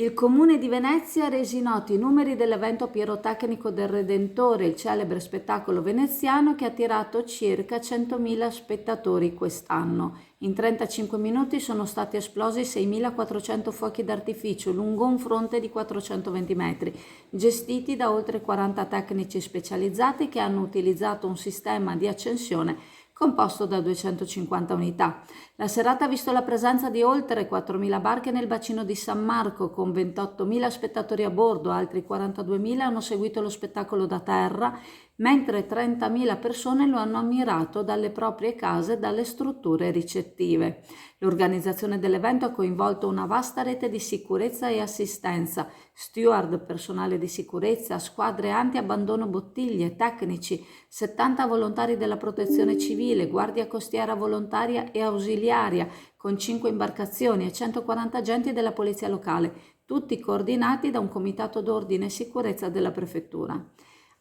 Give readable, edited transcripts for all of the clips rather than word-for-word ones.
Il Comune di Venezia ha resi noti i numeri dell'evento pirotecnico del Redentore, il celebre spettacolo veneziano che ha attirato circa 100.000 spettatori quest'anno. In 35 minuti sono stati esplosi 6.400 fuochi d'artificio lungo un fronte di 420 metri, gestiti da oltre 40 tecnici specializzati che hanno utilizzato un sistema di accensione composto da 250 unità. La serata ha visto la presenza di oltre 4.000 barche nel bacino di San Marco, con 28.000 spettatori a bordo, altri 42.000 hanno seguito lo spettacolo da terra, mentre 30.000 persone lo hanno ammirato dalle proprie case e dalle strutture ricettive. L'organizzazione dell'evento ha coinvolto una vasta rete di sicurezza e assistenza, steward, personale di sicurezza, squadre anti-abbandono bottiglie, tecnici, 70 volontari della protezione civile, guardia costiera volontaria e ausiliaria, con 5 imbarcazioni e 140 agenti della polizia locale, tutti coordinati da un comitato d'ordine e sicurezza della prefettura.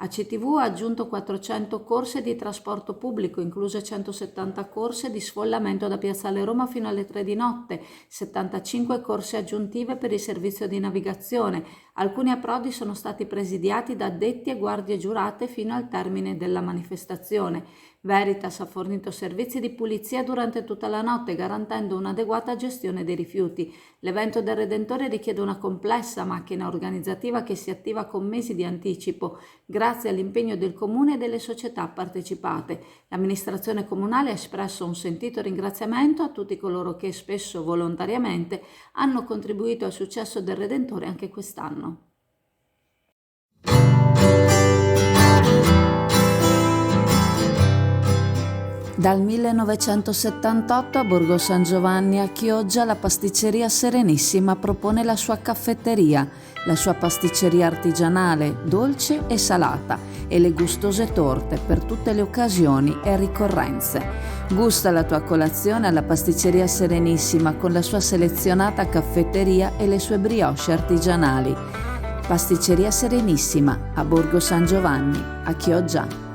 ACTV ha aggiunto 400 corse di trasporto pubblico, incluse 170 corse di sfollamento da Piazzale Roma fino alle 3 di notte, 75 corse aggiuntive per il servizio di navigazione. Alcuni approdi sono stati presidiati da addetti e guardie giurate fino al termine della manifestazione. Veritas ha fornito servizi di pulizia durante tutta la notte, garantendo un'adeguata gestione dei rifiuti. L'evento del Redentore richiede una complessa macchina organizzativa che si attiva con mesi di anticipo, grazie all'impegno del Comune e delle società partecipate. L'amministrazione comunale ha espresso un sentito ringraziamento a tutti coloro che, spesso volontariamente, hanno contribuito al successo del Redentore anche quest'anno. Dal 1978 a Borgo San Giovanni a Chioggia la pasticceria Serenissima propone la sua caffetteria, la sua pasticceria artigianale, dolce e salata, e le gustose torte per tutte le occasioni e ricorrenze. Gusta la tua colazione alla pasticceria Serenissima con la sua selezionata caffetteria e le sue brioche artigianali. Pasticceria Serenissima a Borgo San Giovanni a Chioggia.